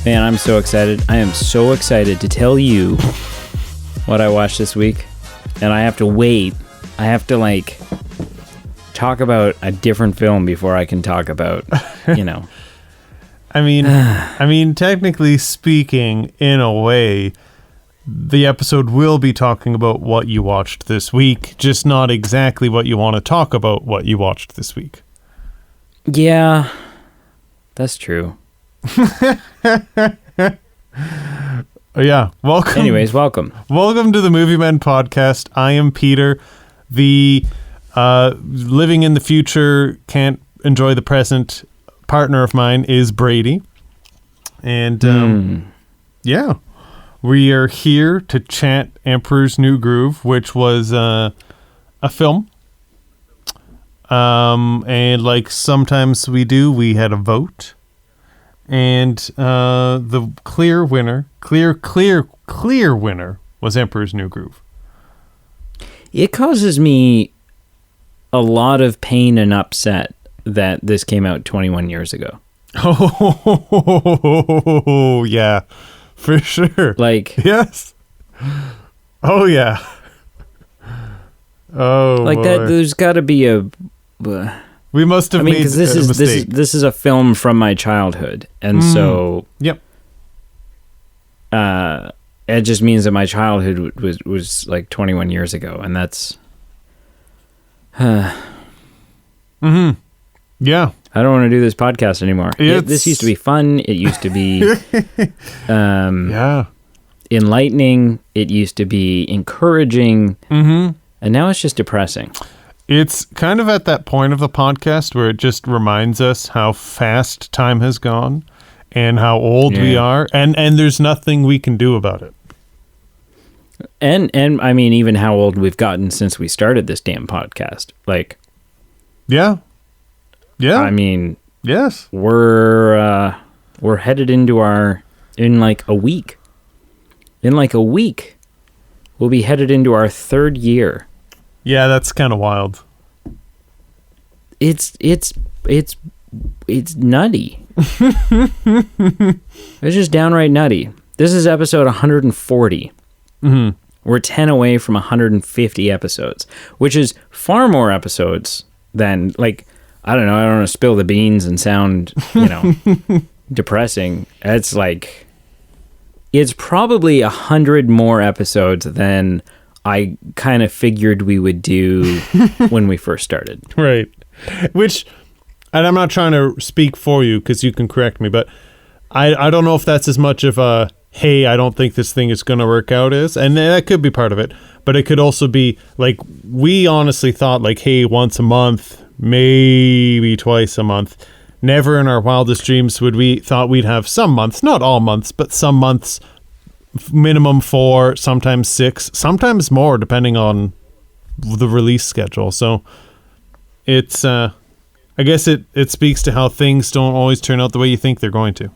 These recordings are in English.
Man, I'm so excited. I am so excited to tell you what I watched this week. And I have to wait. I have to, like, talk about a different film before I can talk about, you know. I mean, technically speaking, in a way, the episode will be talking about what you watched this week, just not exactly what you want to talk about what you watched this week. Yeah, that's true. Yeah, welcome. Anyways, welcome. Welcome to the Movie Men podcast. I am Peter, the living in the future, can't enjoy the present partner of mine is Brady. And yeah, we are here to chat Emperor's New Groove, which was a film. And like sometimes we do, we had a vote. And the clear winner was Emperor's New Groove. It causes me a lot of pain and upset that this came out 21 years ago. Oh, yeah, for sure. Like, yes. Oh, yeah. Oh, like boy. that. There's got to be a. We must have made a mistake. This is a film from my childhood, and so yep. It just means that my childhood was like 21 years ago, and that's. Yeah. I don't want to do this podcast anymore. This used to be fun. It used to be, yeah, enlightening. It used to be encouraging, and now it's just depressing. It's kind of at that point of the podcast where it just reminds us how fast time has gone and how old we are, and there's nothing we can do about it. And I mean, even how old we've gotten since we started this damn podcast. Like, yeah. I mean, yes, we're headed into in like a week. In like a week, we'll be headed into our third year. Yeah, that's kind of wild. It's nutty. It's just downright nutty. This is episode 140. We're 10 away from 150 episodes, which is far more episodes than, like, I don't want to spill the beans and sound, depressing. It's like, it's probably 100 more episodes than I kind of figured we would do when we first started. Right. Which, and I'm not trying to speak for you because you can correct me, but I don't know if that's as much of a, hey, I don't think this thing is going to work out as, and that could be part of it, but it could also be like, we honestly thought like, hey, once a month, maybe twice a month. Never in our wildest dreams would we thought we'd have some months, not all months, but some months, minimum 4, sometimes 6, sometimes more, depending on the release schedule. So it's, I guess it speaks to how things don't always turn out the way you think they're going to.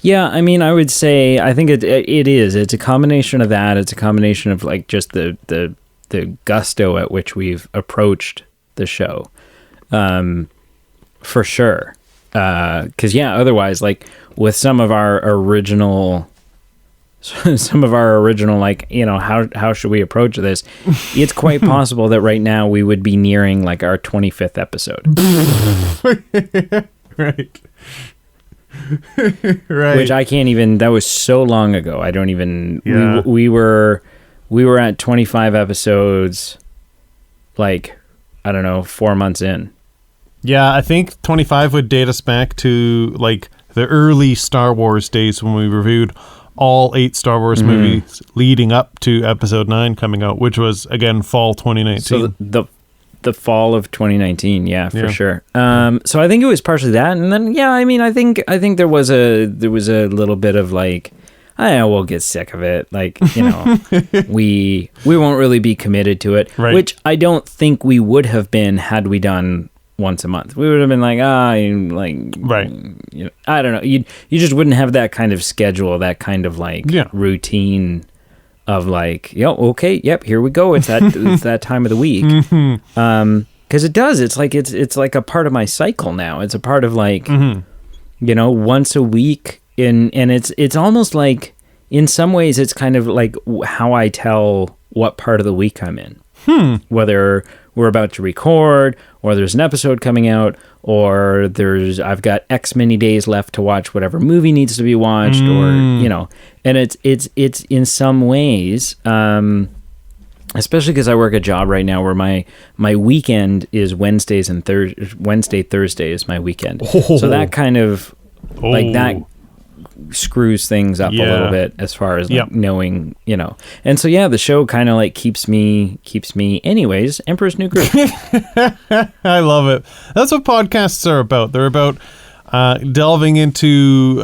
Yeah, I mean, I would say, I think it is. It's a combination of that. It's a combination of like just the gusto at which we've approached the show, for sure. Because otherwise, like with some of our original, like, how should we approach this? It's quite possible that right now we would be nearing like our 25th episode. Right. Right. Which I can't even, that was so long ago. I don't even, yeah. we were at 25 episodes, like, I don't know, 4 months in. Yeah, I think 25 would date us back to like the early Star Wars days when we reviewed all 8 Star Wars movies leading up to episode 9 coming out, which was again fall 2019. So the fall of 2019, for sure. So I think it was partially that, and then I think there was a little bit of like, we'll get sick of it, like, we won't really be committed to it, right. Which I don't think we would have been had we done once a month. We would have been like, right. I don't know. You just wouldn't have that kind of schedule, that kind of like routine of like, okay, yep, here we go. It's that time of the week. Because it does. It's like a part of my cycle now. It's a part of like, once a week and it's almost like, in some ways, it's kind of like how I tell what part of the week I'm in. Whether we're about to record, or there's an episode coming out, or I've got X many days left to watch whatever movie needs to be watched, or and it's in some ways, especially because I work a job right now where my weekend is Wednesday, Thursday is my weekend. So that kind of like that screws things up a little bit as far as like knowing, and so the show kind of like keeps me anyways. Emperor's New Groove. I love it. That's what podcasts are about. They're about delving into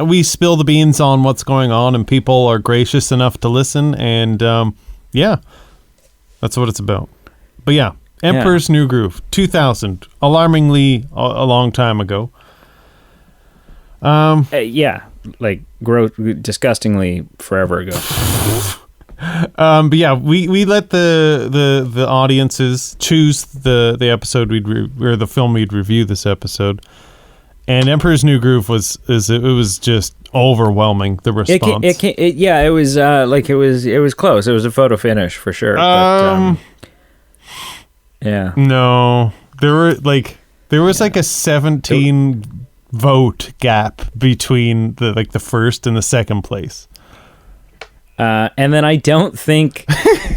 we spill the beans on what's going on, and people are gracious enough to listen, and that's what it's about. But Emperor's New Groove, 2000, alarmingly a long time ago. Like disgustingly forever ago. But we let the audiences choose the episode or the film we'd review this episode, and Emperor's New Groove was just overwhelming, the response. It was close. It was a photo finish for sure. No, there was like a 17 vote gap between the first and the second place. And then I don't think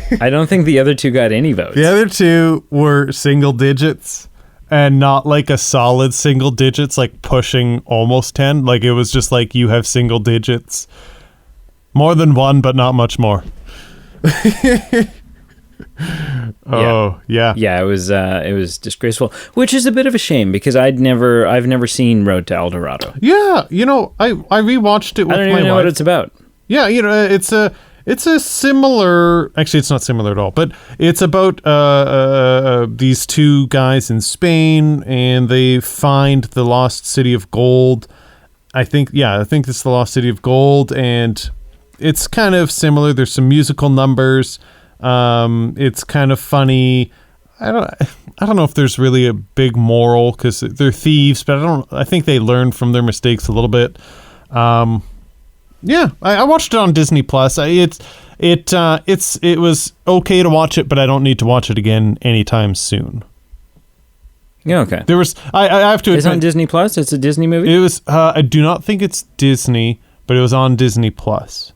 the other two got any votes. The other two were single digits, and not like a solid single digits, like pushing almost 10. Like it was just like you have single digits, more than one, but not much more. It was disgraceful, which is a bit of a shame because I've never seen Road to El Dorado. I rewatched it with my wife. I don't even know what it's about. Yeah, it's a similar. Actually, it's not similar at all. But it's about these two guys in Spain, and they find the lost city of gold. I think it's the lost city of gold, and it's kind of similar. There's some musical numbers. It's kind of funny. I don't know if there's really a big moral because they're thieves, but I think they learn from their mistakes a little bit. I watched it on Disney Plus. It was okay to watch it, but I don't need to watch it again anytime soon. Yeah, okay. There was I have to admit, it's on Disney Plus. It's a Disney movie. It was I do not think it's Disney, but it was on Disney Plus.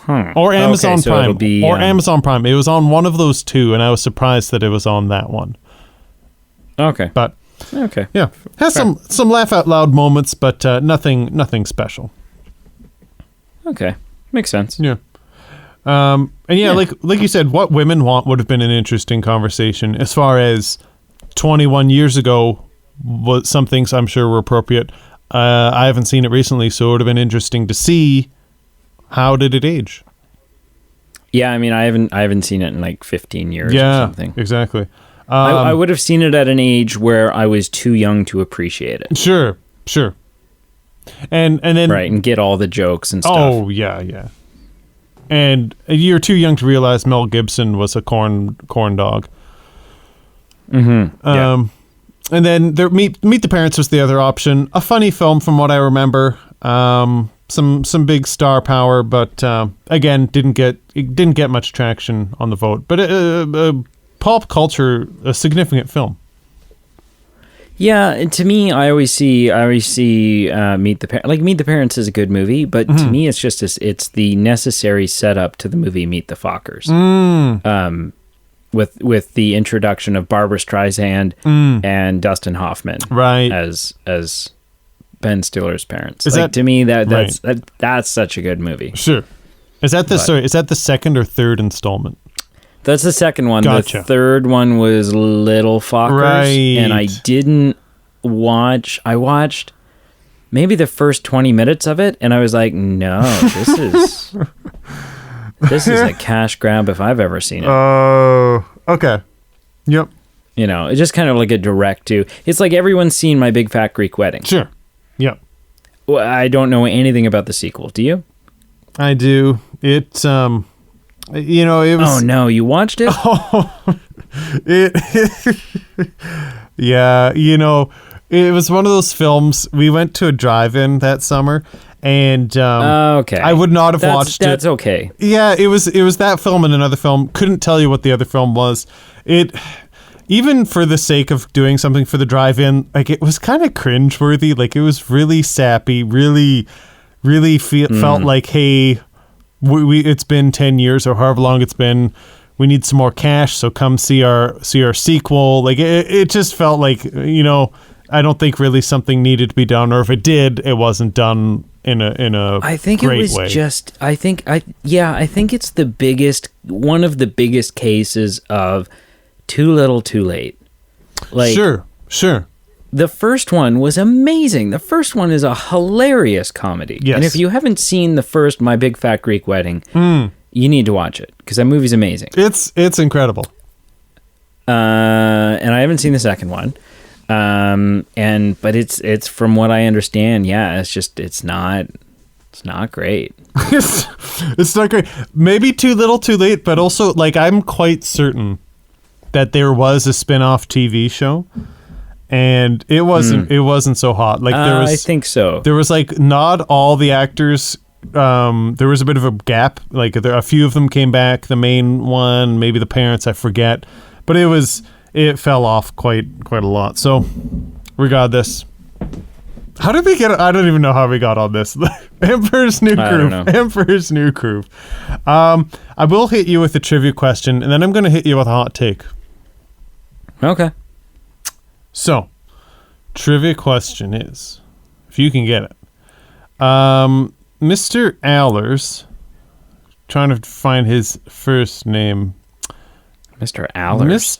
Or Amazon Prime. Amazon Prime. It was on one of those two, and I was surprised that it was on that one. Okay. But okay. Yeah. Has some laugh out loud moments, but nothing special. Okay. Makes sense. Yeah. Like you said, What Women Want would have been an interesting conversation. As far as 21 years ago, some things I'm sure were appropriate. I haven't seen it recently, so it would have been interesting to see how did it age. Yeah, I mean, I haven't seen it in like 15 years or something. Exactly. I would have seen it at an age where I was too young to appreciate it. Sure. And then right, and get all the jokes and stuff. Oh, yeah. And you're too young to realize Mel Gibson was a corn dog. Mm-hmm. And then Meet the Parents was the other option. A funny film from what I remember. Some big star power, but again, didn't get much traction on the vote. But pop culture, a significant film. Yeah, and to me, I always see Meet the Parents. Like Meet the Parents is a good movie, but to me, it's just it's the necessary setup to the movie Meet the Fockers. With the introduction of Barbra Streisand and Dustin Hoffman, right, as Ben Stiller's parents. To me, that's such a good movie. Sure. Is that the second or third installment? That's the second one. Gotcha. The third one was Little Fockers, right. And I didn't watch. I watched maybe the first 20 minutes of it, and I was like, no, this is a cash grab if I've ever seen it. Oh, okay. Yep. It's just kind of like a direct to. It's like everyone's seen My Big Fat Greek Wedding. Sure. Yep. Well, I don't know anything about the sequel. Do you? I do. It was. Oh no, you watched it? Yeah, It was one of those films. We went to a drive-in that summer, and Okay. I would not have watched it. That's okay. Yeah, it was that film and another film. Couldn't tell you what the other film was. It, even for the sake of doing something for the drive-in, like, it was kind of cringeworthy. Like, it was really sappy, really felt like, hey, we it's been 10 years or however long it's been. We need some more cash, so come see our sequel. Like, it just felt like, I don't think really something needed to be done, or if it did, it wasn't done in a I think great it was way. I think it's one of the biggest cases of too little, too late. Like, Sure. the first one was amazing. The first one is a hilarious comedy. Yes. And if you haven't seen the first My Big Fat Greek Wedding, you need to watch it because that movie's amazing. It's incredible. And I haven't seen the second one. But it's from what I understand, it's not great. It's not great. Maybe too little, too late, but also, like, I'm quite certain that there was a spin-off TV show, and it wasn't so hot. Like, there was, I think so. There was, like, not all the actors. There was a bit of a gap. Like, a few of them came back. The main one, maybe the parents, I forget. But it fell off quite a lot. So, regardless, how did we get? I don't even know how we got on this. Emperor's New Groove. Emperor's New Groove. I will hit you with a trivia question, and then I'm going to hit you with a hot take. Okay. So, trivia question is, if you can get it, Mr. Allers, trying to find his first name. Mr. Allers.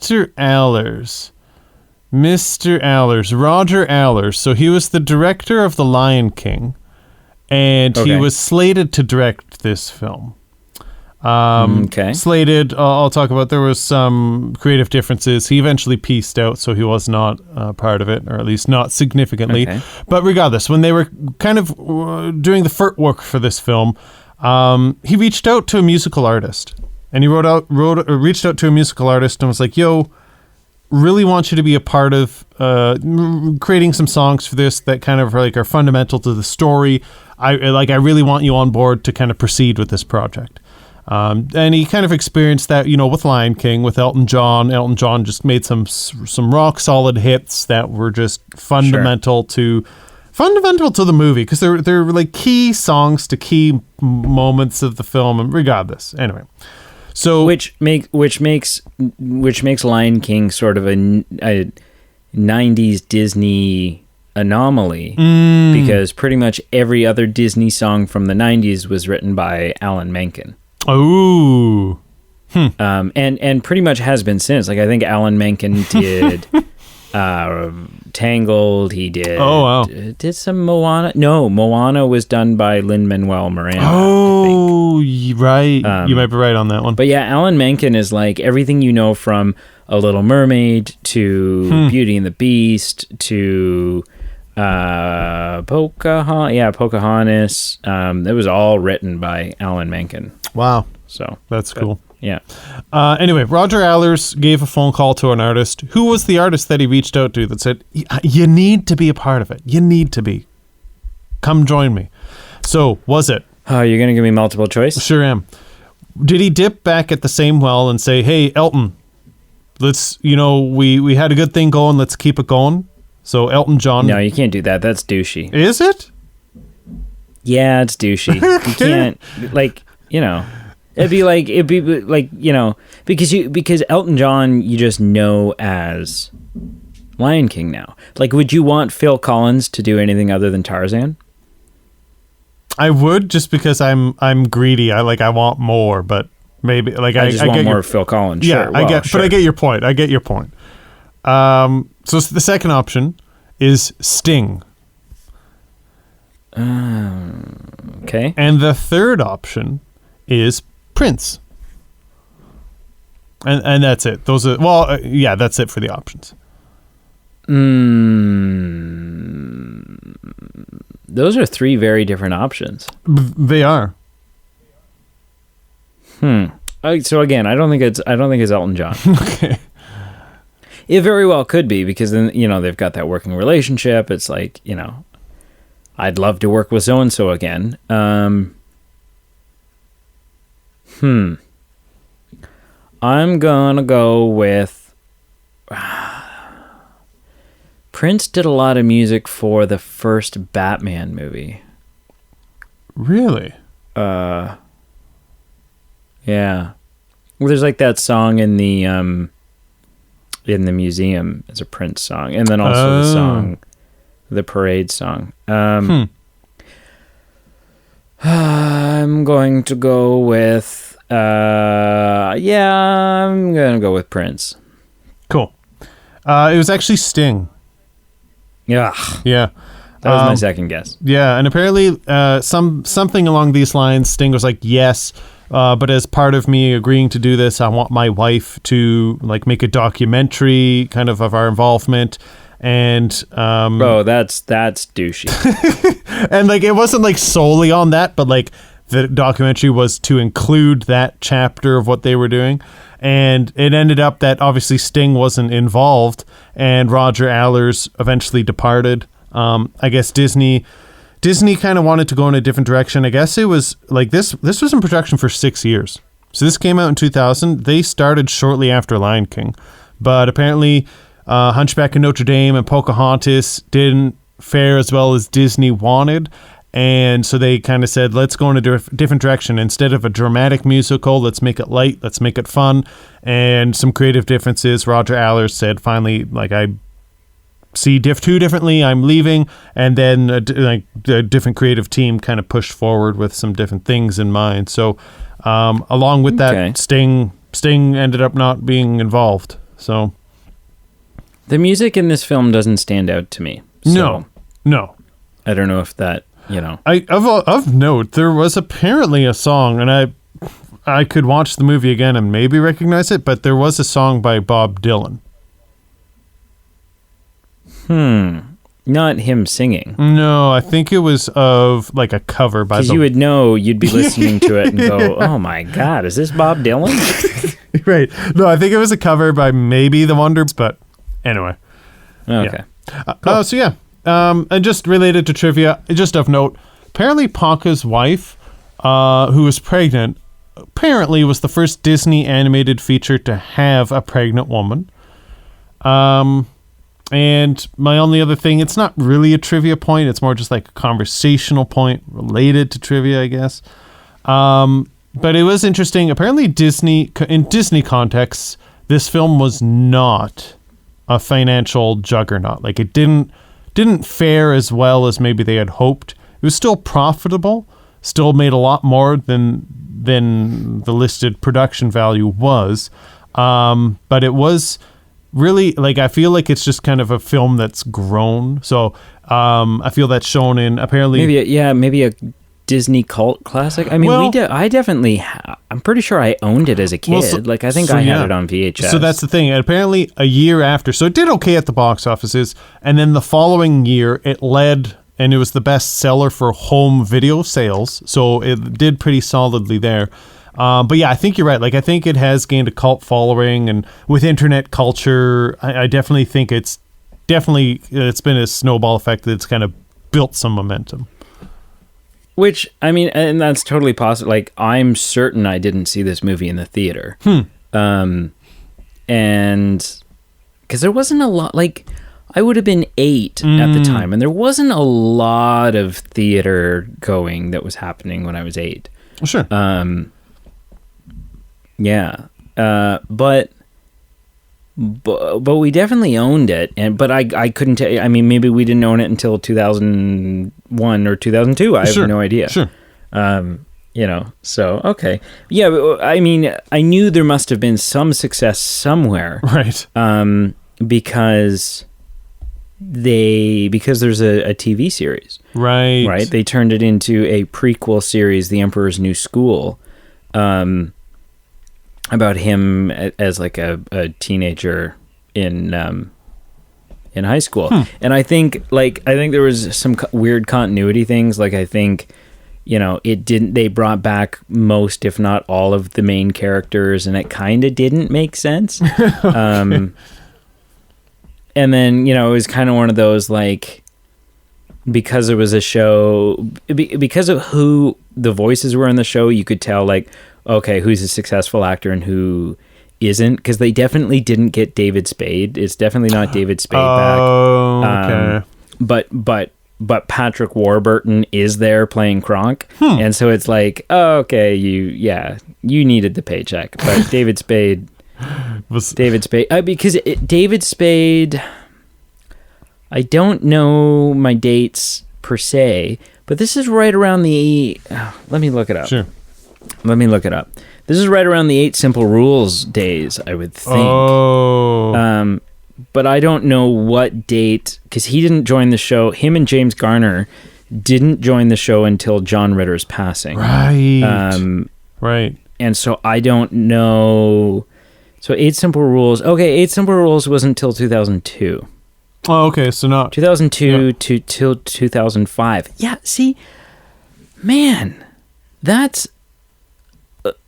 Mr. Allers. Roger Allers. So he was the director of The Lion King, and he was slated to direct this film. Slated, I'll talk about, there was some creative differences. He eventually pieced out, so he was not part of it, or at least not significantly. Okay. But regardless, when they were kind of doing the footwork for this film, he reached out to a musical artist. And he reached out to a musical artist and was like, yo, really want you to be a part of creating some songs for this that kind of are fundamental to the story. I really want you on board to kind of proceed with this project. And he kind of experienced that, with Lion King, with Elton John. Elton John just made some rock solid hits that were just fundamental to the movie, because they're like key songs to key moments of the film. And regardless, anyway. So which makes Lion King sort of a 90s Disney anomaly, because pretty much every other Disney song from the 90s was written by Alan Menken. Oh. And pretty much has been since. Like, I think Alan Menken did Tangled. He did. Oh, wow. Did some Moana? No, Moana was done by Lin-Manuel Miranda. Oh, right. You might be right on that one. But yeah, Alan Menken is like everything you know from A Little Mermaid to Beauty and the Beast to Pocahontas. It was all written by Alan Menken. Wow. So that's cool. Yeah. Anyway, Roger Allers gave a phone call to an artist. Who was the artist that he reached out to that said, you need to be a part of it. You need to be. Come join me. So, was it? Oh, you're going to give me multiple choice? Sure am. Did he dip back at the same well and say, hey, Elton, let's, we had a good thing going. Let's keep it going. So, Elton John. No, you can't do that. That's douchey. Is it? Yeah, it's douchey. You can't, It'd be like because Elton John you just know as Lion King now. Like, would you want Phil Collins to do anything other than Tarzan? I would, just because I'm greedy. I want more, but maybe I just want more Phil Collins. Yeah, sure. But I get your point. So the second option is Sting. Okay. And the third option is Prince. And that's it. Those are that's it for the options. Those are three very different options. They are. So again, I don't think it's Elton John. Okay. It very well could be, because then, they've got that working relationship. It's like, I'd love to work with so-and-so again. I'm gonna go with... Prince did a lot of music for the first Batman movie. Really? Yeah. Well, there's like that song in the museum. It's a Prince song, and then also the song, the parade song. I'm going to go with I'm gonna go with Prince. Cool. It was actually Sting. Yeah. Yeah. That was my second guess. Yeah, and apparently something along these lines, Sting was like, yes, but as part of me agreeing to do this, I want my wife to like make a documentary kind of our involvement. And that's douchey. and like it wasn't like solely on that, but like the documentary was to include that chapter of what they were doing. And it ended up that obviously Sting wasn't involved, and Roger Allers eventually departed. I guess Disney kind of wanted to go in a different direction. I guess it was like this was in production for 6 years. So this came out in 2000. They started shortly after Lion King, but apparently Hunchback of Notre Dame and Pocahontas didn't fare as well as Disney wanted. And so they kind of said, let's go in a different direction. Instead of a dramatic musical, let's make it light, let's make it fun. And some creative differences. Roger Allers said, finally, like, I see too differently, I'm leaving. And then a different creative team kind of pushed forward with some different things in mind. So along with that, Sting ended up not being involved. So the music in this film doesn't stand out to me. So No. I don't know if that... Of note, there was apparently a song, and I could watch the movie again and maybe recognize it, but there was a song by Bob Dylan. Not him singing. No, I think it was of like a cover by. Because you would know, you'd be listening to it and go, "Oh my God, is this Bob Dylan?" Right. No, I think it was a cover by maybe the Wonders, but anyway. Okay. Yeah. Cool. So yeah. And just related to trivia, just of note, apparently Ponca's wife, who was pregnant, apparently was the first Disney animated feature to have a pregnant woman. And my only other thing, it's not really a trivia point, it's more just like a conversational point related to trivia, I guess. But it was interesting. Apparently in Disney contexts, this film was not a financial juggernaut. Like it didn't fare as well as maybe they had hoped. It was still profitable, still made a lot more than the listed production value was. But it was really, like, I feel like it's just kind of a film that's grown. So I feel that's shown in apparently... Maybe a Disney cult classic. I mean, I'm pretty sure I owned it as a kid. I think I had it on VHS. So that's the thing. And apparently a year after, so it did okay at the box offices. And then the following year it led, and it was the best seller for home video sales. So it did pretty solidly there. But yeah, I think you're right. Like, I think it has gained a cult following, and with internet culture, I definitely think it's been a snowball effect that's kind of built some momentum. Which, I mean, and that's totally possible. Like, I'm certain I didn't see this movie in the theater. And because there wasn't a lot, like, I would have been 8 at the time, and there wasn't a lot of theater going that was happening when I was 8. Sure. But we definitely owned it, but I couldn't tell you. I mean, maybe we didn't own it until 2001 or 2002. I have no idea. Sure. So okay. Yeah, I mean, I knew there must have been some success somewhere. Right. Because there's a TV series. Right. Right. They turned it into a prequel series, The Emperor's New School. About him as like a teenager in high school. And I think there was some weird continuity things. Like, I think, they brought back most, if not all, of the main characters, and it kind of didn't make sense. and then, you know, it was kind of one of those, like, because it was a show, because of who the voices were in the show, you could tell, like, okay, who's a successful actor and who isn't, because they definitely didn't get David Spade. It's definitely not David Spade back. Oh, okay. But Patrick Warburton is there playing Kronk, and so it's like, oh, okay, you needed the paycheck, but David Spade, because David Spade, I don't know my dates per se, but this is right around the. Let me look it up. Sure. Let me look it up. This is right around the 8 Simple Rules days, I would think. Oh. But I don't know what date, because he didn't join the show. Him and James Garner didn't join the show until John Ritter's passing. Right. Right. And so I don't know. So 8 Simple Rules. Okay, 8 Simple Rules was until 2002. Oh, okay. So not 2002 to till 2005. Yeah, see, man, that's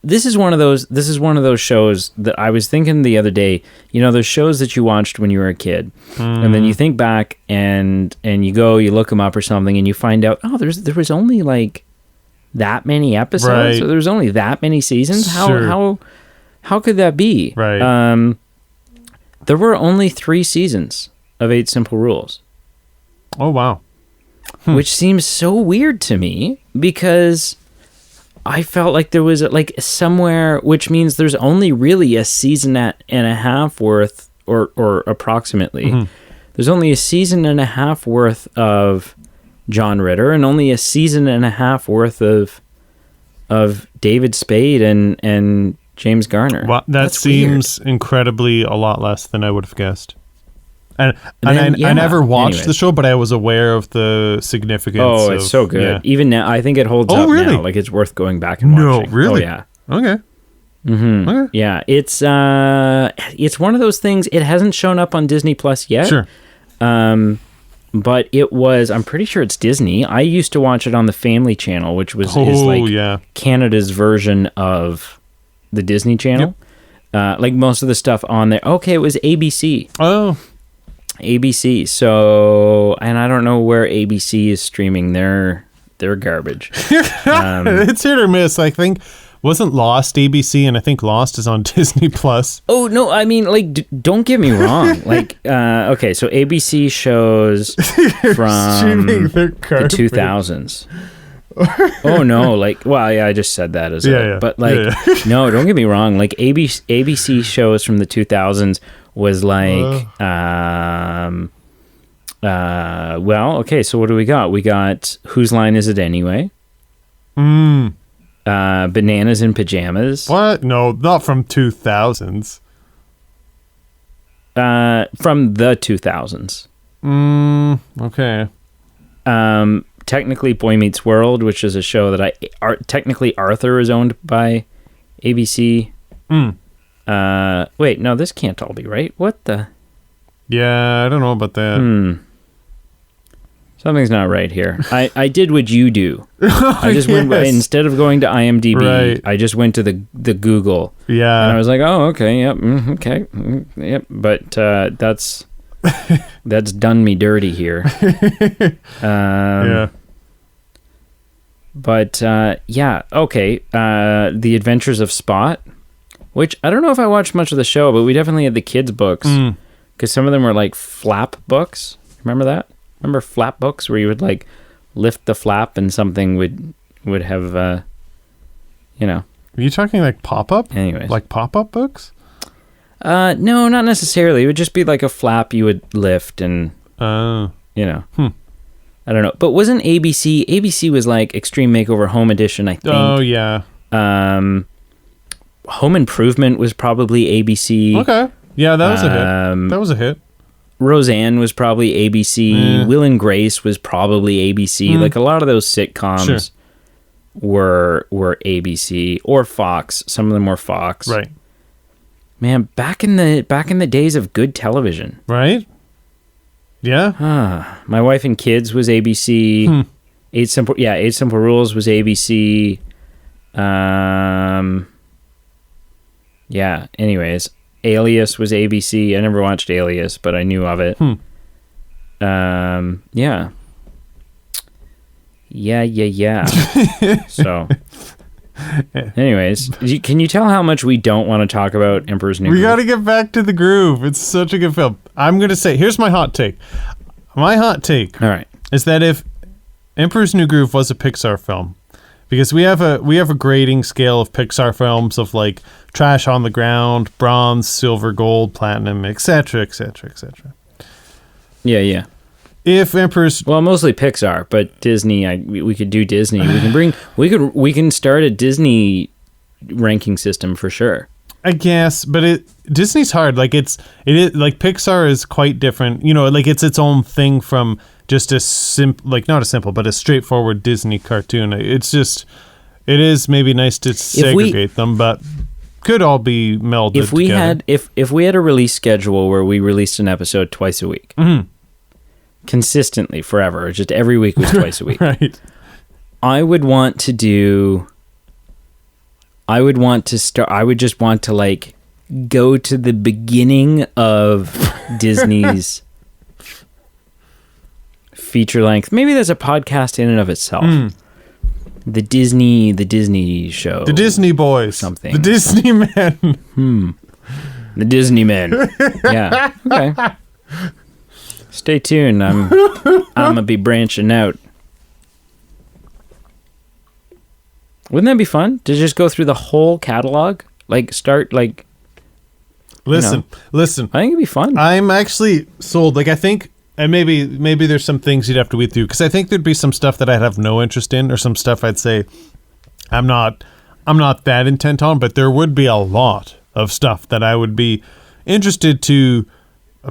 this is one of those shows that I was thinking the other day, you know, those shows that you watched when you were a kid, and then you think back and you look them up or something, and you find out, oh, there was only like that many episodes, right. or there was only that many seasons. Sure. How could that be? Right. There were only 3 seasons of 8 Simple Rules. Oh, wow. Which seems so weird to me, because I felt like there was like somewhere, which means there's only really a season and a half worth, or approximately. There's only a season and a half worth of John Ritter, and only a season and a half worth of David Spade and James Garner. Well, that seems incredibly a lot less than I would have guessed. And I never watched the show, but I was aware of the significance. Oh, it's so good. Yeah. Even now, I think it holds up really? now. Like, it's worth going back and watching. No, really? Oh, yeah. Okay. Okay. Yeah, it's one of those things. It hasn't shown up on Disney Plus yet. Sure. But it was. I'm pretty sure it's Disney. I used to watch it on the Family Channel, which is like Canada's version of the Disney Channel. Yep. Like most of the stuff on there. Okay, it was ABC. Oh. ABC. So, and I don't know where ABC is streaming their garbage. It's hit or miss. I think wasn't Lost ABC, and I think Lost is on Disney Plus. Oh no, I mean, like, don't get me wrong. Like, okay, so ABC shows from the 2000s. Oh no, like, well, yeah, I just said that as but like, no, don't get me wrong. Like, ABC shows from the 2000s was like, well, okay, so what do we got? We got Whose Line Is It Anyway? Bananas in Pajamas. What? No, not from 2000s. From the 2000s. Okay. Technically Boy Meets World, which is a show that technically Arthur is owned by ABC. Wait, no, this can't all be right. What the? Yeah, I don't know about that. Something's not right here. I did what you do. I just went, instead of going to IMDb, I just went to the Google. Yeah. And I was like, oh, okay, yep, okay, yep. But that's done me dirty here. Yeah. But yeah, okay. The Adventures of Spot, which I don't know if I watched much of the show, but we definitely had the kids' books, because some of them were like flap books. Remember that? Remember flap books where you would like lift the flap and something would have, you know. Are you talking like pop-up? Anyways. Like pop-up books? No, not necessarily. It would just be like a flap you would lift and, you know. I don't know. But wasn't ABC was like Extreme Makeover Home Edition, I think. Oh, yeah. Home Improvement was probably ABC. Okay. Yeah, that was a hit. That was a hit. Roseanne was probably ABC. Will and Grace was probably ABC. Like a lot of those sitcoms were ABC or Fox. Some of them were Fox. Right. Man, back in the days of good television. Right? Yeah. My Wife and Kids was ABC. 8 Simple Rules was ABC. Yeah, anyways. Alias was ABC. I never watched Alias, but I knew of it. Yeah. So, anyways, can you tell how much we don't want to talk about Emperor's New Groove? We got to get back to The Groove. It's such a good film. I'm going to say, here's my hot take. My hot take All right. is that if Emperor's New Groove was a Pixar film, because we have a grading scale of Pixar films of like trash on the ground, bronze, silver, gold, platinum, etc., etc., etc. Yeah. If Emperor's Well, mostly Pixar, but Disney. We could do Disney. We can start a Disney ranking system for sure. I guess, but Disney's hard. Like it is like Pixar is quite different. You know, like it's its own thing from just not a simple, but a straightforward Disney cartoon. It is maybe nice to segregate them, but could all be melded together. If we had a release schedule where we released an episode twice a week, consistently forever, just every week was twice a week, right? I would just want to like go to the beginning of Disney's feature length. Maybe there's a podcast in and of itself. The Disney show. The Disney Boys. Something. The Disney Men. The Disney Men. Yeah. Okay. Stay tuned. I'm gonna be branching out. Wouldn't that be fun to just go through the whole catalog? Like start like. Listen. I think it'd be fun. I'm actually sold. Like I think, and maybe there's some things you'd have to weed through, because I think there'd be some stuff that I'd have no interest in, or some stuff I'd say I'm not that intent on. But there would be a lot of stuff that I would be interested to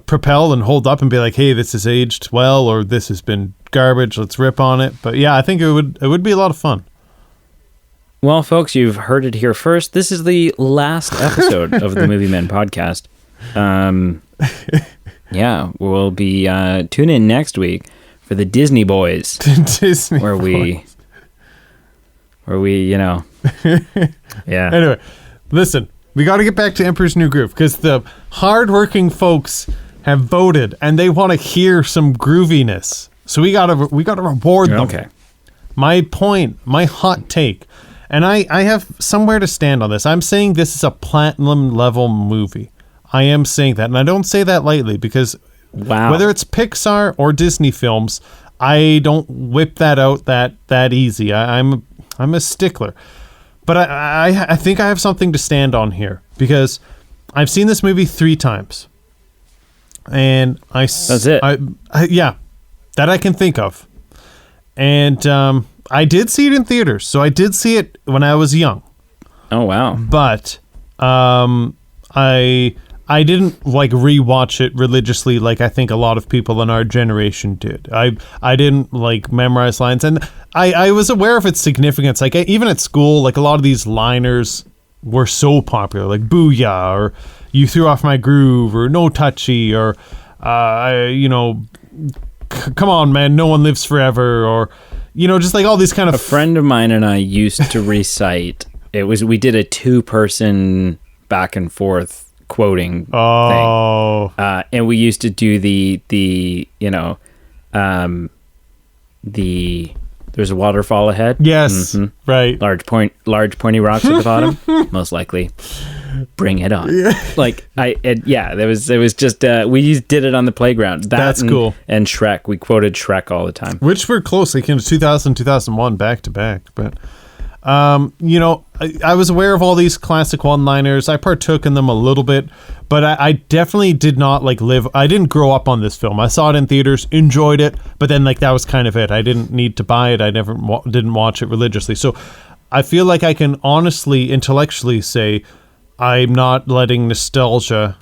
propel and hold up and be like, hey, this has aged well, or this has been garbage, let's rip on it. But yeah, I think it would be a lot of fun. Well, folks, you've heard it here first. This is the last episode of the Movie Men podcast. Yeah, we'll be tune in next week for the Disney Boys, Disney where Boys. we yeah. Anyway, listen, we got to get back to Emperor's New Groove, because the hardworking folks have voted and they want to hear some grooviness. So we gotta reward them. Okay. My point, my hot take, and I have somewhere to stand on this. I'm saying this is a platinum level movie. I am saying that, and I don't say that lightly, because whether it's Pixar or Disney films, I don't whip that out that easy. I'm a stickler. But I think I have something to stand on here, because I've seen this movie 3 times. And That's it. Yeah, that I can think of. And I did see it in theaters, so I did see it when I was young. Oh, wow. But I didn't like rewatch it religiously like I think a lot of people in our generation did. I didn't like memorize lines, and I was aware of its significance. Like even at school, like a lot of these liners were so popular, like "Booyah" or "You threw off my groove" or "No touchy" or "Come on, man, no one lives forever," or just like all these kind of. A friend of mine and I used to recite. We did a 2-person back and forth quoting thing. And we used to do there's a waterfall ahead. Yes. Mm-hmm. Right. Large pointy rocks at the bottom. Most likely. Bring it on. Yeah. There was just we did it on the playground. That's cool. And Shrek. We quoted Shrek all the time. Which were close. They came to 2000, 2001 back to back. But I was aware of all these classic one-liners. I partook in them a little bit, but I definitely did not I didn't grow up on this film. I saw it in theaters, enjoyed it, but then that was kind of it. I didn't need to buy it. I never didn't watch it religiously. So I feel like I can honestly, intellectually say I'm not letting nostalgia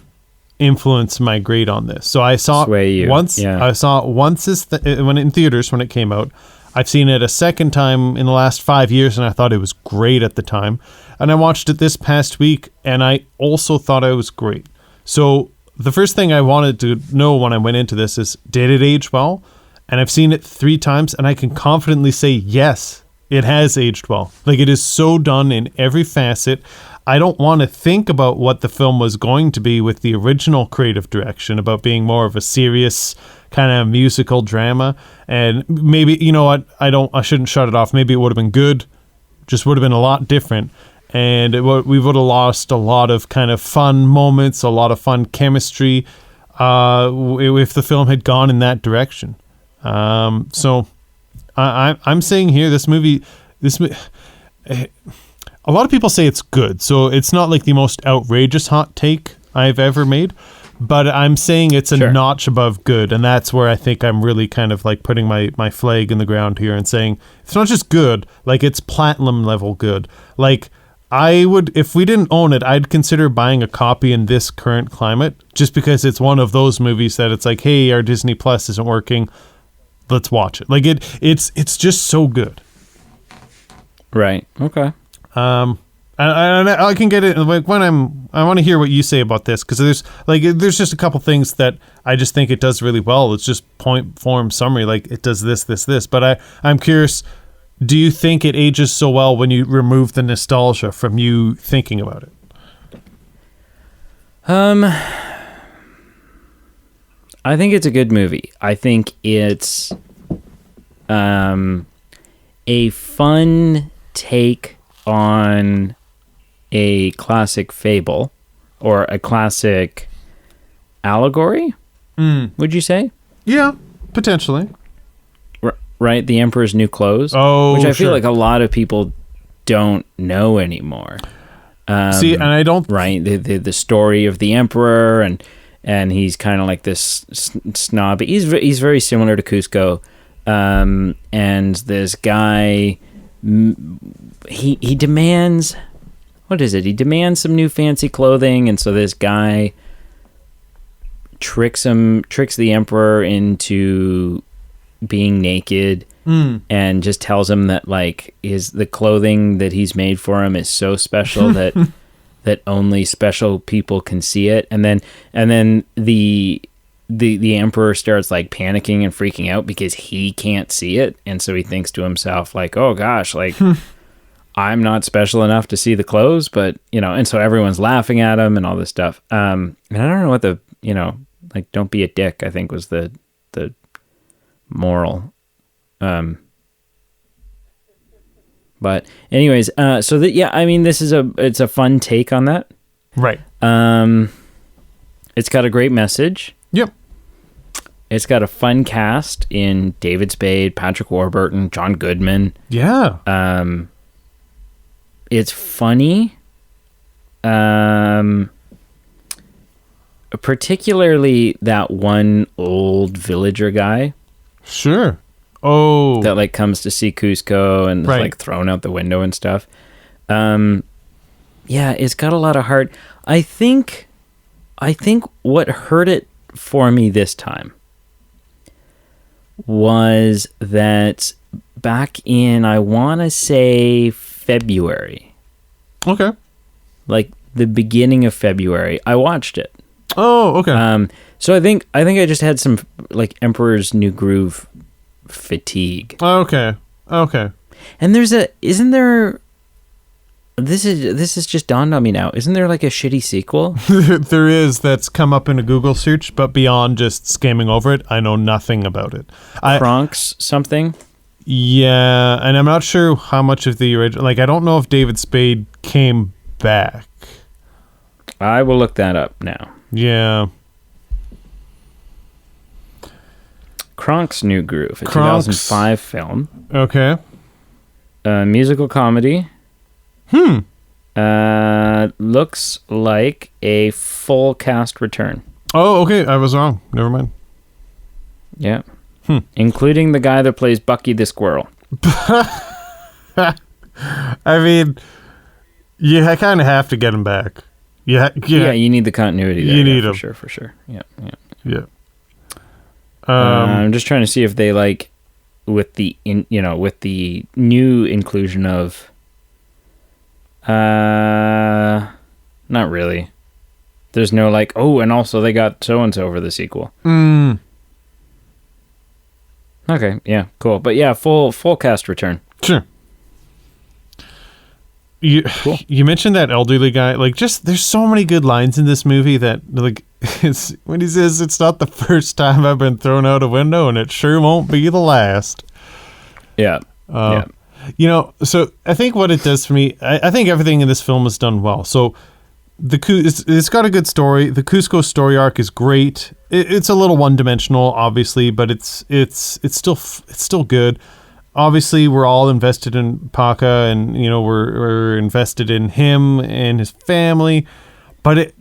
influence my grade on this. So I saw it once. Yeah. I saw it once when in theaters when it came out. I've seen it a second time in the last 5 years, and I thought it was great at the time. And I watched it this past week, and I also thought it was great. So the first thing I wanted to know when I went into this is, did it age well? And I've seen it 3 times, and I can confidently say, yes, it has aged well. It is so done in every facet. I don't want to think about what the film was going to be with the original creative direction, about being more of a serious kind of musical drama. And maybe, you know what, I shouldn't shut it off. Maybe it would have been good, just would have been a lot different. And we would have lost a lot of kind of fun moments, a lot of fun chemistry, if the film had gone in that direction. So I'm saying here, this movie, a lot of people say it's good, so it's not like the most outrageous hot take I've ever made, but I'm saying it's a notch above good, and that's where I think I'm really kind of like putting my flag in the ground here and saying it's not just good, like it's platinum level good. Like, I would, if we didn't own it, I'd consider buying a copy in this current climate, just because it's one of those movies that it's like, hey, our Disney Plus isn't working, let's watch it. Like, it's just so good. Right. Okay. And I can get it like when I want to hear what you say about this, because there's just a couple things that I just think it does really well. It's just point form summary, like it does this, but I'm curious, do you think it ages so well when you remove the nostalgia from you thinking about it? I think it's a good movie. I think it's a fun take on a classic fable or a classic allegory, would you say? Yeah, potentially. Right? The Emperor's New Clothes. Oh, which I feel like a lot of people don't know anymore. See, and I don't... Right? The story of the Emperor, and he's kind of like this snob. He's very similar to Kuzco. And this guy... He demands, what is it? He demands some new fancy clothing, and so this guy tricks the Emperor into being naked, and just tells him that like the clothing that he's made for him is so special that only special people can see it, and then the Emperor starts like panicking and freaking out because he can't see it, and so he thinks to himself like, oh gosh, like I'm not special enough to see the clothes, but and so everyone's laughing at him and all this stuff. And I don't know what the like don't be a dick, I think was the moral. But anyways, so that I mean it's a fun take on that. Right. It's got a great message. Yep. It's got a fun cast in David Spade, Patrick Warburton, John Goodman. Yeah. It's funny. Particularly that one old villager guy. Sure. Oh. That like comes to see Kuzco and is like thrown out the window and stuff. Yeah, it's got a lot of heart. I think what hurt it for me this time was that back in, I want to say February. Okay. Like the beginning of February, I watched it. Oh, okay. So I think I just had some like Emperor's New Groove fatigue. Okay. And this is just dawned on me now. Isn't there like a shitty sequel? There is, that's come up in a Google search, but beyond just skimming over it, I know nothing about it. Kronk's something? Yeah, and I'm not sure how much of the original... Like, I don't know if David Spade came back. I will look that up now. Yeah. Kronk's New Groove, a 2005 film. Okay. Musical comedy. Looks like a full cast return. Oh, okay. I was wrong. Never mind. Yeah. Including the guy that plays Bucky the Squirrel. I mean, you kind of have to get him back. Yeah, you need the continuity there. You need him. For sure. Yeah. I'm just trying to see if they like with the new inclusion of not really. There's no like, oh, and also they got so and so for the sequel. Okay, yeah, cool. But yeah, full cast return. Sure. You mentioned that elderly guy. Like, just there's so many good lines in this movie that, like, it's when he says it's not the first time I've been thrown out a window, and it sure won't be the last. Yeah. Yeah. You know, so I think what it does for me, I think everything in this film is done well. So it's got a good story. The Kuzco story arc is great. It's a little one-dimensional, obviously, but it's still good. Obviously, we're all invested in Paca, and you know we're invested in him and his family. But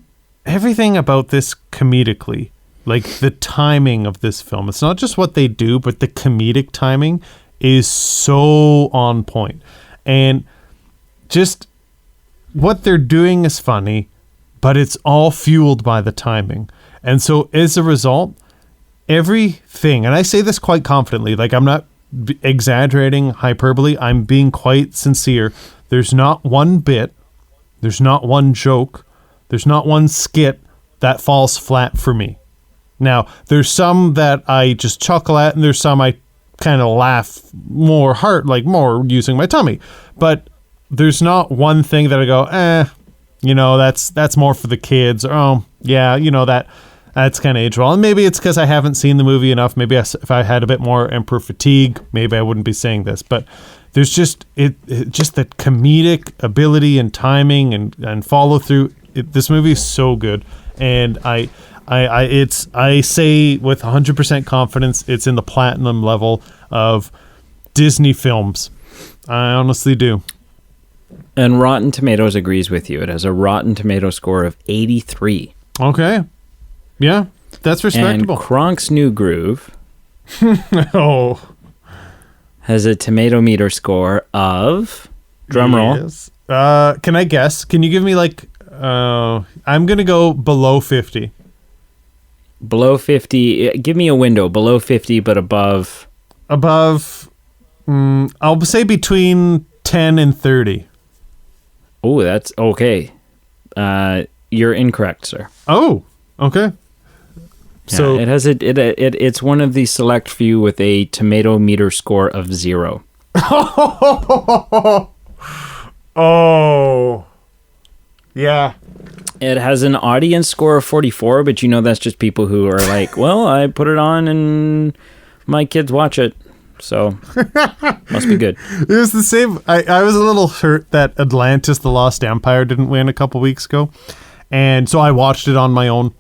everything about this comedically, like the timing of this film, it's not just what they do, but the comedic timing is so on point. And just what they're doing is funny, but it's all fueled by the timing. And so as a result, everything, and I say this quite confidently, like I'm not exaggerating, hyperbole, I'm being quite sincere. There's not one bit, there's not one joke, there's not one skit that falls flat for me. Now, there's some that I just chuckle at, and there's some I kind of laugh more using my tummy. But there's not one thing that I go, you know, that's more for the kids. Or, oh, yeah, you know, that's kind of age well. And maybe it's because I haven't seen the movie enough. Maybe if I had a bit more Emperor fatigue, maybe I wouldn't be saying this. But there's just just that comedic ability and timing and follow through. This movie is so good, and I say with 100% confidence, it's in the platinum level of Disney films. I honestly do. And Rotten Tomatoes agrees with you. It has a Rotten Tomato score of 83. Okay. Yeah, that's respectable. And Kronk's New Groove has a tomato meter score of, drumroll. Yes. Can I guess? Can you give me I'm going to go below 50. Below 50. Give me a window. Below 50, but above. Above, I'll say between 10 and 30. Oh, that's okay. You're incorrect, sir. Oh, okay. Yeah, so it has it's one of the select few with a tomato meter score of 0. Oh. Yeah. It has an audience score of 44, but you know that's just people who are like, well, I put it on and my kids watch it, so must be good. It was the same. I was a little hurt that Atlantis: The Lost Empire didn't win a couple weeks ago, and so I watched it on my own.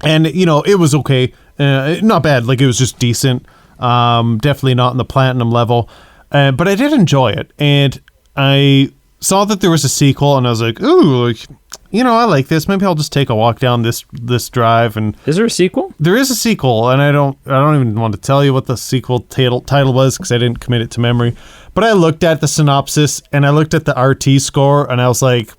And, you know, it was okay. Not bad. Like, it was just decent. Definitely not in the platinum level. But I did enjoy it. And I saw that there was a sequel, and I was like, ooh, like, you know, I like this. Maybe I'll just take a walk down this drive. And is there a sequel? There is a sequel, and I don't even want to tell you what the sequel title was because I didn't commit it to memory. But I looked at the synopsis, and I looked at the RT score, and I was like,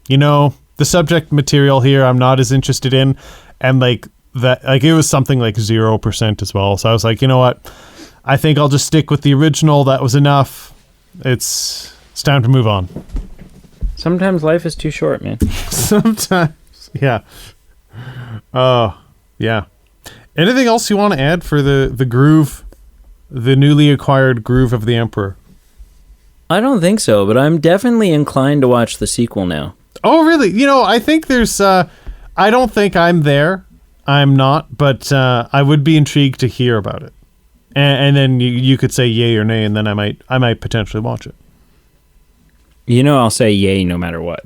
you know, the subject material here I'm not as interested in. And like that, like it was something like 0% as well. So I was like, you know what? I think I'll just stick with the original. That was enough. It's time to move on. Sometimes life is too short, man. Sometimes, yeah. Yeah. Anything else you want to add for the groove, the newly acquired Groove of the Emperor? I don't think so, but I'm definitely inclined to watch the sequel now. Oh, really? You know, I think there's. I don't think I'm there. I'm not, but I would be intrigued to hear about it. And then you could say yay or nay, and then I might potentially watch it. You know, I'll say yay no matter what.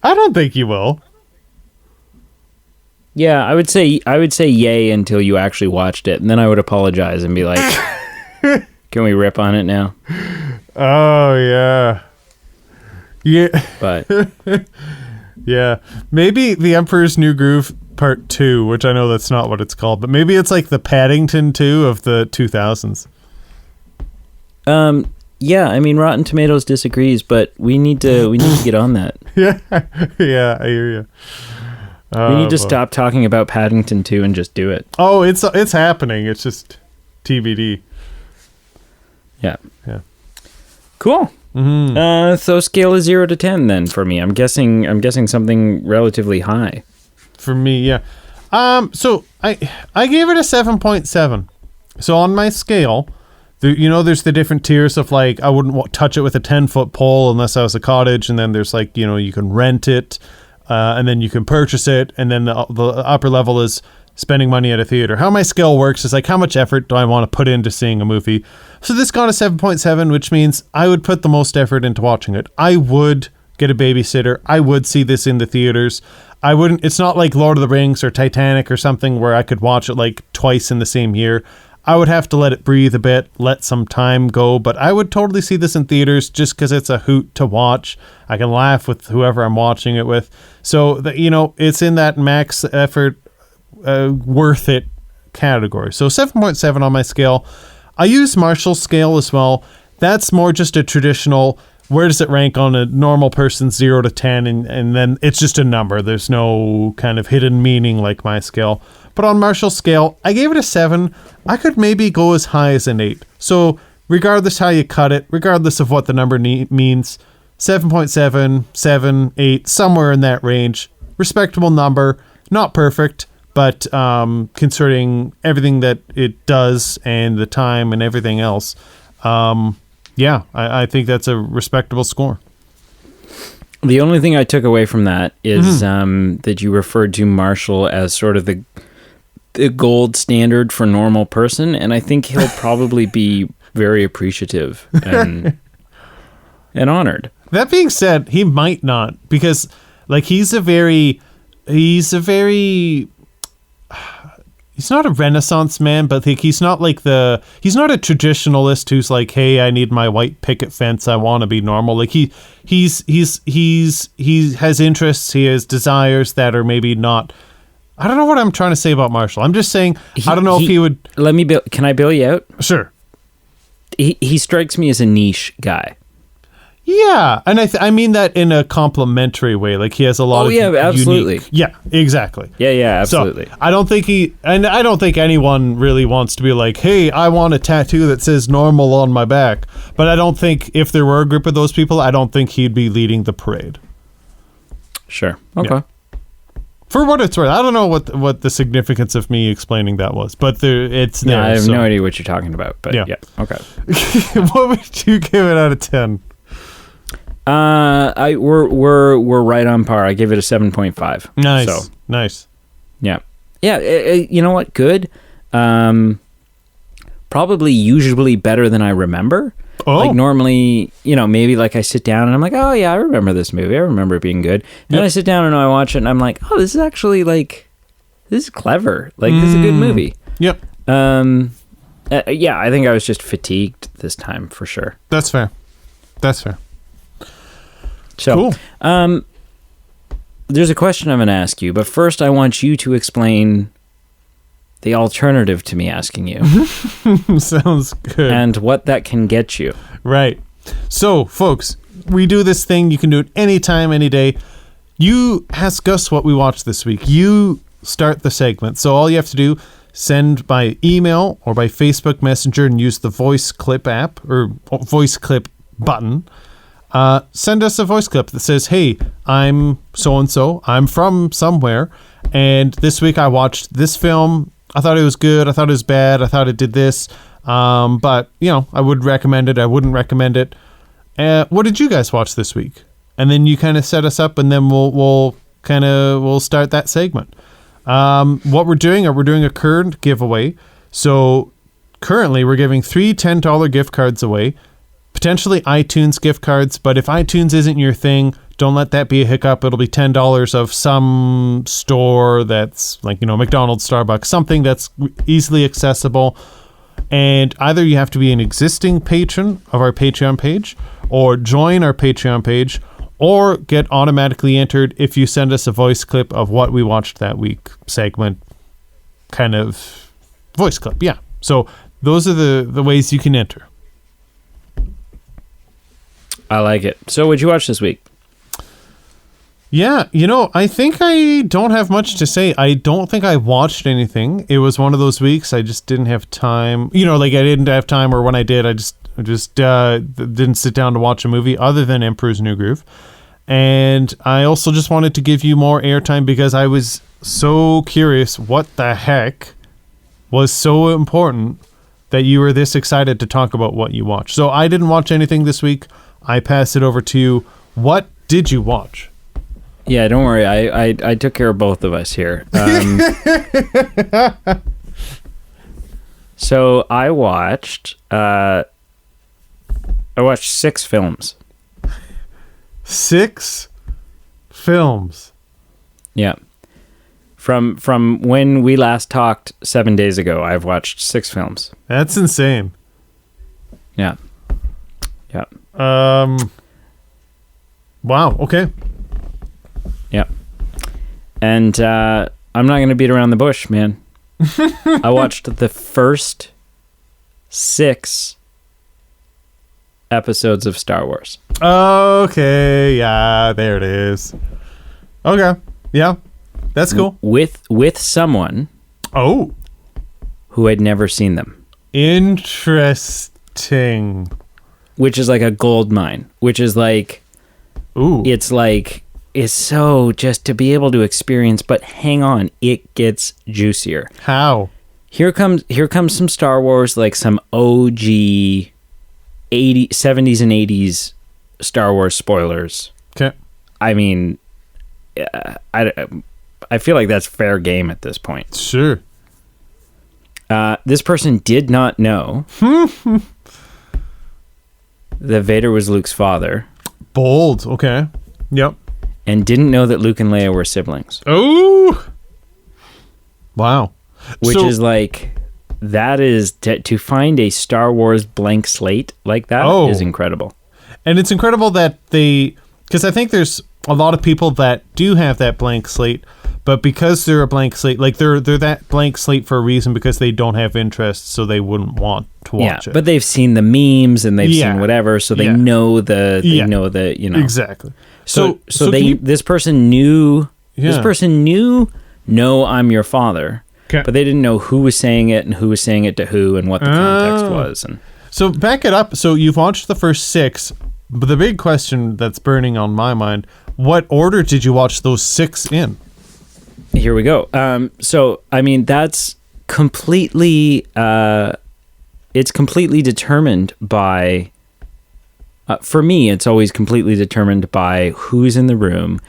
I don't think you will. Yeah, I would say yay until you actually watched it, and then I would apologize and be like, "Can we rip on it now?" Oh yeah, yeah. But yeah, maybe The Emperor's New Groove Part 2, which I know that's not what it's called, but maybe it's like the Paddington 2 of the 2000s. Yeah, I mean Rotten Tomatoes disagrees, but we need to get on that. Yeah, yeah, I hear you. We need to stop talking about Paddington 2 and just do it. Oh, it's happening. It's just TBD. Yeah. Yeah. Cool. Mm-hmm. So scale is 0 to 10 then for me. I'm guessing something relatively high. For me, yeah. So I gave it a 7.7. So on my scale, there's the different tiers of like, I wouldn't touch it with a 10-foot pole unless I was a cottage. And then there's like, you can rent it and then you can purchase it. And then the upper level is spending money at a theater. How my scale works is like, how much effort do I want to put into seeing a movie? So this got a 7.7, which means I would put the most effort into watching it. I would get a babysitter. I would see this in the theaters. I wouldn't, it's not like Lord of the Rings or Titanic or something where I could watch it like twice in the same year. I would have to let it breathe a bit, let some time go, but I would totally see this in theaters just because it's a hoot to watch. I can laugh with whoever I'm watching it with. So, it's in that max effort, worth it category. So 7.7 on my scale. I use Marshall's scale as well. That's more just a traditional, where does it rank on a normal person, 0 to 10, and then it's just a number. There's no kind of hidden meaning like my scale. But on Marshall's scale, I gave it a 7. I could maybe go as high as an 8. So regardless how you cut it, regardless of what the number means, 7.7, 7, 8, somewhere in that range. Respectable number. Not perfect, but considering everything that it does and the time and everything else, I think that's a respectable score. The only thing I took away from that is that you referred to Marshall as sort of the gold standard for normal person, and I think he'll probably be very appreciative and honored. That being said, he might not, because like he's not a Renaissance man, but like he's not a traditionalist who's like, hey, I need my white picket fence, I want to be normal. Like he has interests, he has desires that are maybe not. I don't know what I'm trying to say about Marshall. I'm just saying I don't know if he would. Can I bail you out? Sure. He strikes me as a niche guy. Yeah, and I mean that in a complimentary way. Like he has a lot of absolutely. Unique, yeah, exactly. Yeah, absolutely. So I don't think anyone really wants to be like, hey, I want a tattoo that says normal on my back. But I don't think if there were a group of those people, I don't think he'd be leading the parade. Sure. Okay. Yeah. For what it's worth, I don't know what the significance of me explaining that was, but it's there. I have no idea what you're talking about, but yeah. Okay. What would you give it out of 10? We're right on par. I gave it a 7.5. Nice. So, nice. Yeah. You know what? Good. Probably usually better than I remember. Oh. Like normally, maybe like I sit down and I'm like, oh yeah, I remember this movie. I remember it being good. And then I sit down and I watch it and I'm like, oh, this is actually this is clever. Like this is a good movie. Yep. I think I was just fatigued this time for sure. That's fair. So, cool. There's a question I'm going to ask you, but first I want you to explain the alternative to me asking you. Sounds good. And what that can get you. Right. So, folks, we do this thing. You can do it anytime, any day. You ask us what we watched this week. You start the segment. So all you have to do, send by email or by Facebook Messenger and use the voice clip app or voice clip button. Send us a voice clip that says, hey, I'm so-and-so. I'm from somewhere. And this week I watched this film. I thought it was good. I thought it was bad. I thought it did this. But, I would recommend it. I wouldn't recommend it. What did you guys watch this week? And then you kind of set us up and then we'll start that segment. What we're doing a current giveaway. So currently we're giving 3 $10 gift cards away. Potentially iTunes gift cards, but if iTunes isn't your thing, don't let that be a hiccup. It'll be $10 of some store that's like, McDonald's, Starbucks, something that's easily accessible. And either you have to be an existing patron of our Patreon page or join our Patreon page or get automatically entered if you send us a voice clip of what we watched that week segment kind of voice clip. Yeah. So those are the ways you can enter. I like it. So what'd you watch this week? Yeah, I think I don't have much to say. I don't think I watched anything. It was one of those weeks I just didn't have time. I didn't have time, or when I did, I just didn't sit down to watch a movie other than Emperor's New Groove. And I also just wanted to give you more airtime because I was so curious what the heck was so important that you were this excited to talk about what you watched. So I didn't watch anything this week. I pass it over to you. What did you watch? Yeah, don't worry. I took care of both of us here. So I watched 6 films. 6 films. Yeah. From when we last talked 7 days ago, I've watched 6 films. That's insane. Yeah. Yeah. Wow. Okay. Yeah. And I'm not going to beat around the bush, man. I watched the first 6 episodes of Star Wars. Okay. Yeah, there it is. Okay. Yeah. That's cool. With someone Oh. who had never seen them. Interesting. Which is like a gold mine. Which is like... Ooh. It's so just to be able to experience, but hang on, it gets juicier. How? Here comes some Star Wars, like some OG 70s and 80s Star Wars spoilers. Okay. I mean, I feel like that's fair game at this point. Sure. This person did not know that Vader was Luke's father. Bold. Okay. Yep. And didn't know that Luke and Leia were siblings. Oh. Wow. Which is like, that is, to find a Star Wars blank slate like that is incredible. And it's incredible that because I think there's a lot of people that do have that blank slate, but because they're a blank slate, like they're that blank slate for a reason, because they don't have interest, so they wouldn't want to watch it. But they've seen the memes and they've seen whatever, so they know Exactly. So this person knew no, I'm your father. Okay. But they didn't know who was saying it and who was saying it to who and what the context was. And so back it up. So you've watched the first 6, but the big question that's burning on my mind: what order did you watch those 6 in? here we go. So I mean, that's completely it's completely determined by for me, it's always completely determined by who's in the room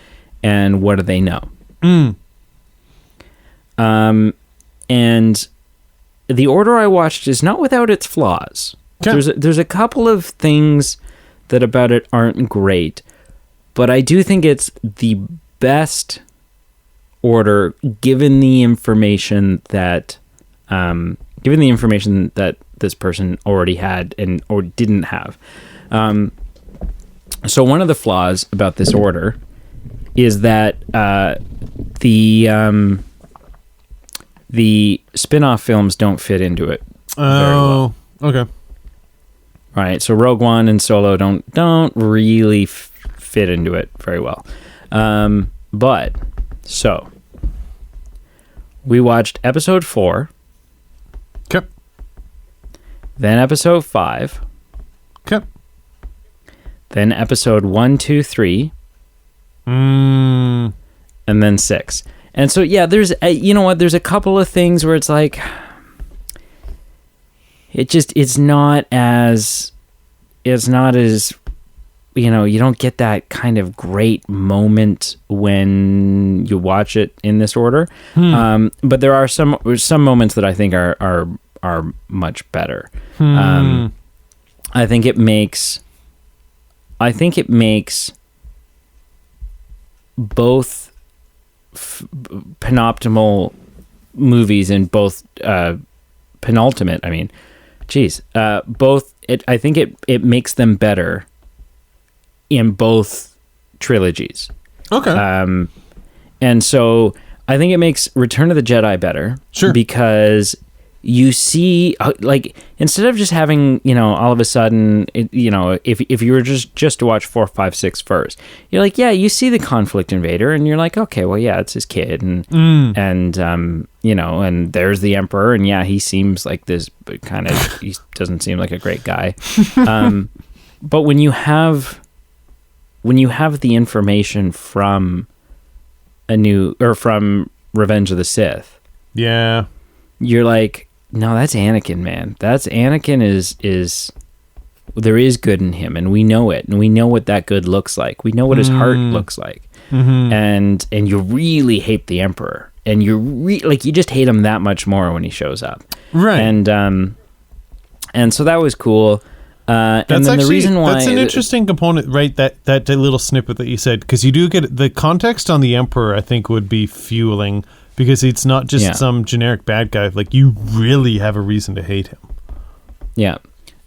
and what do they know. And the order I watched is not without its flaws. Okay. There's a couple of things that about it aren't great, but I do think it's the best order given the information that this person already had and or didn't have. So one of the flaws about this order is that the spin-off films don't fit into it very well. Okay. All right, so Rogue One and Solo don't really fit into it very well. But so we watched episode 4. Okay. Then episode 5. Okay. Then episode 1, 2, 3. And then 6. And so, yeah, there's, you know what, there's a couple of things where it's like, it's not as, you know, you don't get that kind of great moment when you watch it in this order. But there are some moments that I think are much better. I think it makes both penoptimal movies and both penultimate. I mean, both. I think it makes them better in both trilogies. Okay. And so I think it makes Return of the Jedi better. Sure. Because you see, like, instead of just having, you know, all of a sudden, you know, if you were just to watch 4, 5, 6 first, you're like, yeah, you see the conflict in Vader, and you're like, okay, well, yeah, it's his kid, and you know, and there's the Emperor, and yeah, he seems like this kind of, he doesn't seem like a great guy, but when you have the information from from Revenge of the Sith, yeah, you're like, no, that's Anakin, man. That's Anakin is there is good in him, and we know it, and we know what that good looks like. We know what his heart looks like. And you really hate the Emperor, and you just hate him that much more when he shows up. Right. And so that was cool. And then actually, the reason why that's an interesting component, right? That little snippet that you said, because you do get the context on the Emperor. I think would be fueling, because it's not just some generic bad guy. Like, you really have a reason to hate him. Yeah.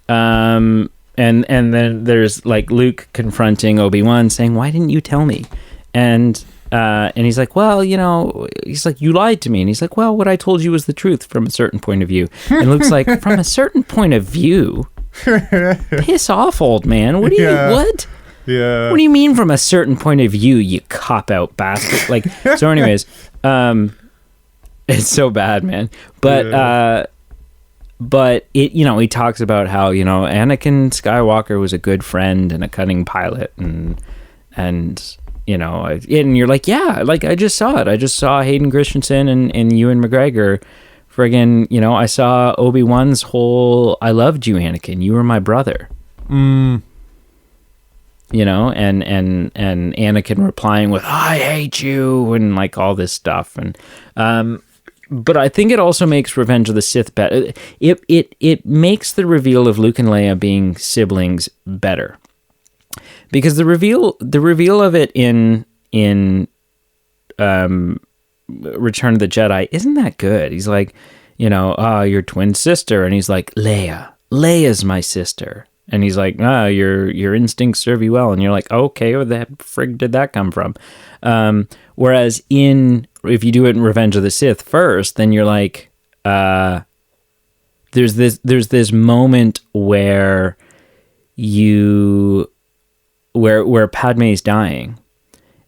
And then there's like Luke confronting Obi-Wan, saying, "Why didn't you tell me?" And he's like, "Well, he's like, you lied to me." And he's like, "Well, what I told you was the truth from a certain point of view." And Luke's like, "From a certain point of view? Piss off, old man. What? Yeah. What do you mean from a certain point of view, you cop-out bastard?" Like, so anyways, it's so bad, man. But it, he talks about how, Anakin Skywalker was a good friend and a cunning pilot, and you're like, yeah, like, I just saw it. I just saw Hayden Christensen and Ewan McGregor. Friggin', I saw Obi-Wan's whole, "I loved you, Anakin. You were my brother." And Anakin replying with, "I hate you," and like all this stuff. And, but I think it also makes Revenge of the Sith better. It makes the reveal of Luke and Leia being siblings better, because the reveal of it in Return of the Jedi isn't that good. He's like, your twin sister, and he's like, Leia's my sister, and he's like, your instincts serve you well, and you're like, okay, where the frig did that come from? Whereas if you do it in Revenge of the Sith first, then you're like, there's this moment where where Padme's dying,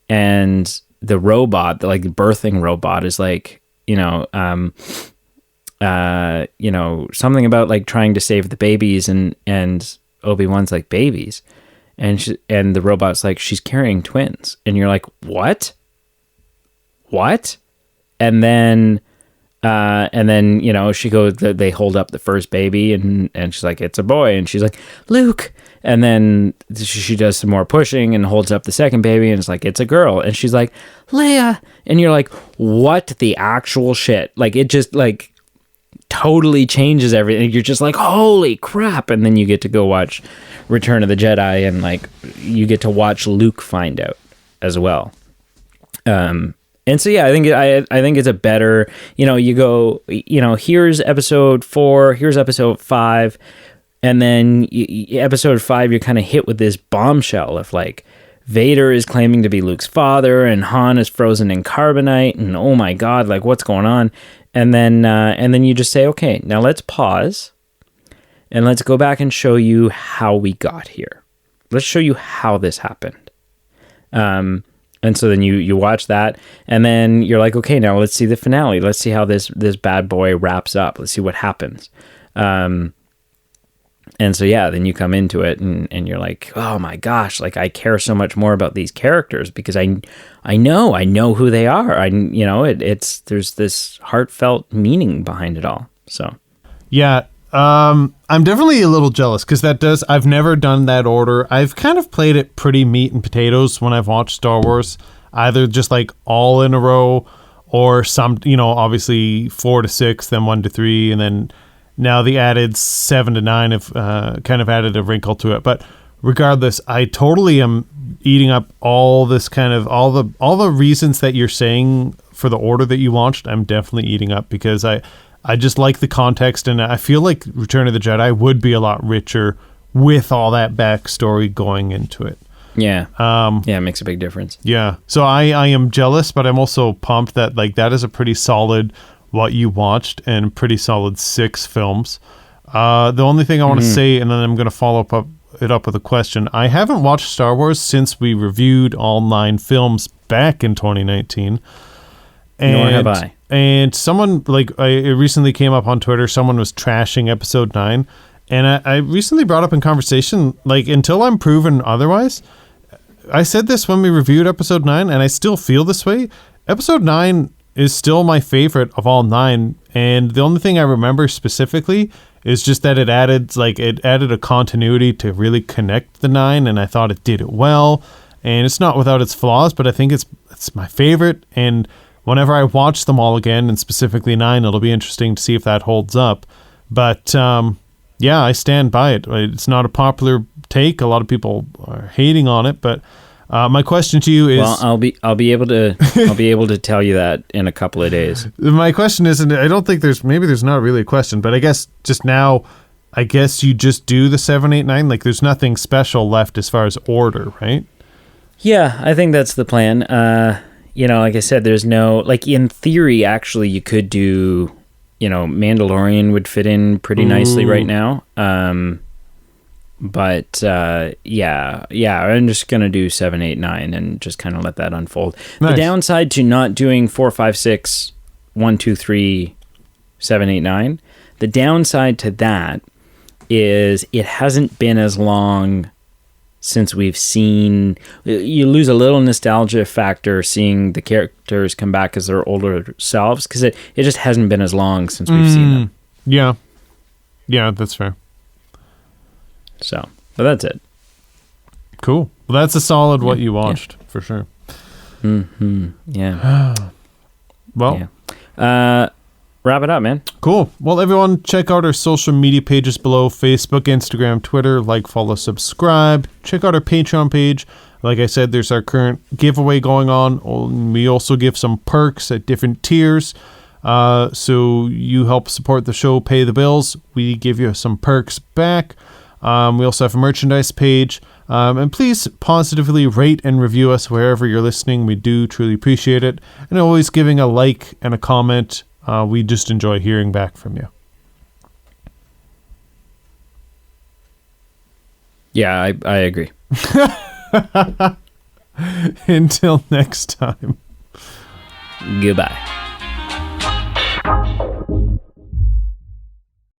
and the robot, the like birthing robot, is like, something about like trying to save the babies, and Obi-Wan's like, "Babies?" And the robot's like, "She's carrying twins." And you're like, what? And then she goes, they hold up the first baby, and she's like, "It's a boy." And she's like, "Luke." And then she does some more pushing and holds up the second baby, and it's like, "It's a girl." And she's like, "Leia." And you're like, what the actual shit? Like, it just like totally changes everything. You're just like, holy crap. And then you get to go watch Return of the Jedi, and like, you get to watch Luke find out as well. And so, yeah, I think it's a better, you go, here's episode 4, here's episode 5. And then episode 5, you're kind of hit with this bombshell of like, Vader is claiming to be Luke's father, and Han is frozen in carbonite, and oh my God, like, what's going on? And then you just say, okay, now let's pause, and let's go back and show you how we got here. Let's show you how this happened. And so then you watch that, and then you're like, okay, now let's see the finale. Let's see how this bad boy wraps up. Let's see what happens. And so, yeah, then you come into it, and you're like, oh my gosh, like, I care so much more about these characters, because I know who they are. There's this heartfelt meaning behind it all. So, yeah, I'm definitely a little jealous, because I've never done that order. I've kind of played it pretty meat and potatoes when I've watched Star Wars, either just like all in a row, or some, obviously 4 to 6, then 1 to 3, and then now the added 7 to 9 have kind of added a wrinkle to it. But regardless, I totally am eating up all this kind of all the reasons that you're saying for the order that you launched. I'm definitely eating up, because I just like the context, and I feel like Return of the Jedi would be a lot richer with all that backstory going into it. Yeah. It makes a big difference. Yeah. So I am jealous, but I'm also pumped that like that is a pretty solid what you watched, and pretty solid 6 films. The only thing I want to say, and then I'm going to follow it up with a question. I haven't watched Star Wars since we reviewed all 9 films back in 2019. Nor have I. And someone, like, it recently came up on Twitter, someone was trashing episode 9. And I recently brought up in conversation, like, until I'm proven otherwise, I said this when we reviewed episode 9, and I still feel this way. Episode 9 is still my favorite of all 9. And the only thing I remember specifically is just that it added a continuity to really connect the 9, and I thought it did it well. And it's not without its flaws, but I think it's my favorite. And whenever I watch them all again, and specifically 9, it'll be interesting to see if that holds up. But yeah, I stand by it. It's not a popular take. A lot of people are hating on it, but my question to you is, well, I'll be able to tell you that in a couple of days. My question is, and I don't think there's not really a question, but I guess just now, I guess you just do the 7, 8, 9. Like, there's nothing special left as far as order, right? Yeah, I think that's the plan. Like I said, there's no, like, in theory, actually, you could do, Mandalorian would fit in pretty nicely right now. But I'm just going to do 7, 8, 9 and just kind of let that unfold. Nice. The downside to not doing 4, 5, 6, 1, 2, 3, 7, 8, 9, the downside to that is it hasn't been as long since we've seen. You lose a little nostalgia factor seeing the characters come back as their older selves, because it just hasn't been as long since we've seen them. Yeah, that's fair. So, but that's it. Cool. Well, that's a solid what you watched, for sure. Yeah. Well, wrap it up, man. Cool. Well, everyone, check out our social media pages below: Facebook, Instagram, Twitter. Like, follow, subscribe. Check out our Patreon page. Like I said, there's our current giveaway going on. We also give some perks at different tiers. So you help support the show, pay the bills. We give you some perks back. We also have a merchandise page. And please positively rate and review us wherever you're listening. We do truly appreciate it. And always giving a like and a comment. We just enjoy hearing back from you. Yeah, I agree. Until next time. Goodbye.